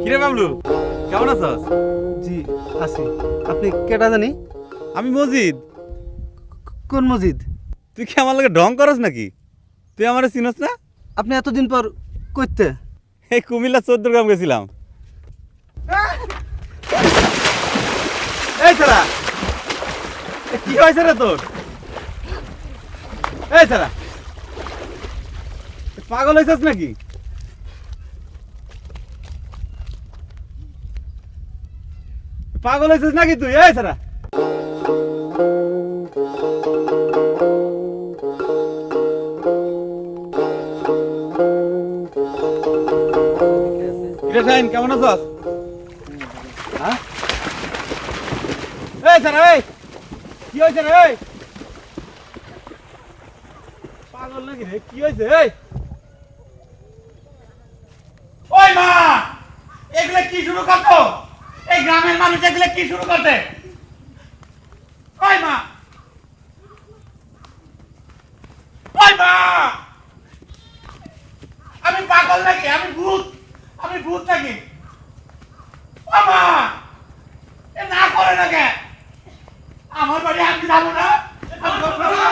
কিরে বাবলু, কেমন আছস? জি আছি। আপনি কেটা জানি? আমি মজিদ। কোন মসজিদ? তুই কি আমার লগে ঢং করস নাকি? তুই আমারে চিনস না? আপনি এতদিন পর কইতে? এই কুমিল্লা 14 গ্রাম গেছিলাম। এই ছাড়া, কি হয়েছে রে তোর? এই ছাড়া, পাগল হয়েছিস নাকি? পাগল হয়েছিস নাকি তুই? এই ছাড়া, কিরে শাহিন, কেমন আছস? হ্যাঁ? এই ছাড়া, এই কি হয়েছে রে? এই পাগল নাকি রে? কি হয়েছে? এই ওই মা, এগুলা কি শুরু করছো? এই গ্রামের মানুষ এগুলা কি শুরু করছে? ওই মা, ওই মা, আমি পাগল নাকি? আমি ভূত? আমি ভূত নাকি? ও মা, এ না করে না কে? আমার বাড়ি আমি যাবো না। আমি যাবো না।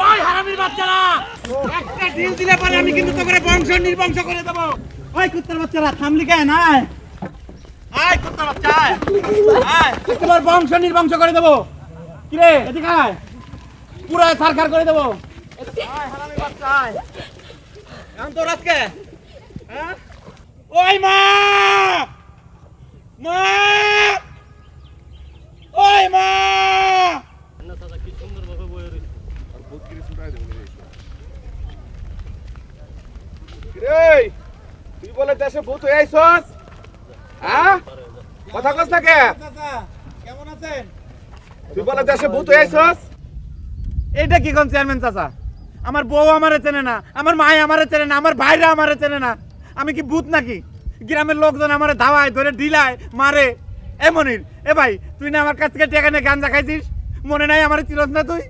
ওই হারামির বাচ্চারা, একটা ঢিল দিলে পরে আমি কিন্তু তোকে বংশ নির্বংশ করে দেবো। ওই কুত্তার বাচ্চারা থামলি কেন? আয়, আয় কুত্তার বাচ্চা, আয়, আয়, তোমার বংশ নির্বংশ করে দেবো। কিরে এদিকে আয়, পুরো ছারখার করে দেবো। আয় হারামির বাচ্চা, আয়। এখন তোর আজকে, হ্যাঁ? ওই মা, মা, ওই মা, এই তুই বলে দেশে ভূত হয়ে আইছস? হ্যাঁ, কথা কস না কে? চাচা, কেমন আছেন? তুই বলে দেশে ভূত হয়ে আইছস? এইটা কি কোন চেয়ারম্যান চাচা? আমার বউ আমারে চেনে না, আমার মাই আমারে চেনে না, আমার ভাইরা আমারে চেনে না। আমি কি ভূত নাকি? গ্রামের লোকজন আমারে ধাওয়ায় ধরে ঢিলায় মারে। এ মনির, এ ভাই, তুই না আমার কাছ থেকে টাকা নিয়ে গাঞ্জা খাইছিস? মনে নাই আমারে চিনস না তুই?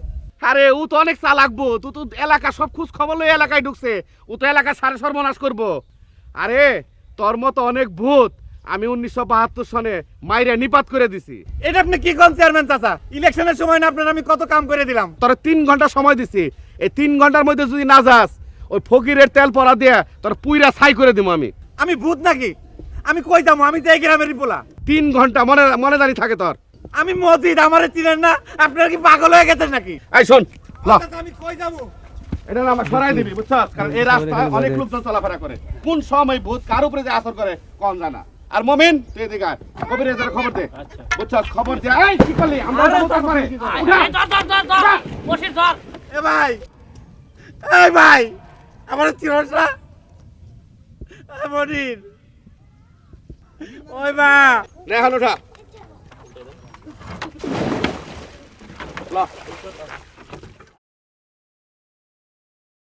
আরে ও তো অনেক চালাকবো, তুই তো এলাকা সব খোঁজ খবর লই এলাকায় ঢুকছে, ও তো এলাকা সারে সর্বনাশ করবো। আরে তোর মতো অনেক ভূত আমি 1972 সনে মাইরে নিপাত করে দিছি। এটা আপনি কি কোন চেয়ারম্যান চাচা? ইলেকশনের সময় না আপনার আমি কত কাম করে দিলাম। তোর 3 ঘন্টা সময় দিছি, এই 3 ঘন্টার মধ্যে যদি না যাস ওই ফকিরের তেল পড়া দিয়ে তোর পুইরা ছাই করে দিব আমি। আমি ভূত নাকি? আমি কই যাবো? আমি তো এই গ্রামেরই পোলা। 3 ঘন্টা মনে মনে জানি থাকে তোর। আমি মসজিদ, আমারে চিনেন না? আপনারা কি পাগল হয়ে গেছেন নাকি? এই শোন, ল চাচা, আমি কই যাবো? এটা না আমার সরাই দিবি, বুঝছস? কারণ এই রাস্তায় অনেক লোকজন চলাফেরা করে, কোন সময় ভূত কার উপরে যে আসর করে কোন জানা। আর মমিন তুই এদিকে আয়, কবিরের খবর দে, বুঝছস? খবর দে। এই কি করলি? আমরা ভূত আসরে উঠা। এ ভাই, এই ভাই, আমার চিনস না? এ মনির, ওই মা, রেহান উঠা। ল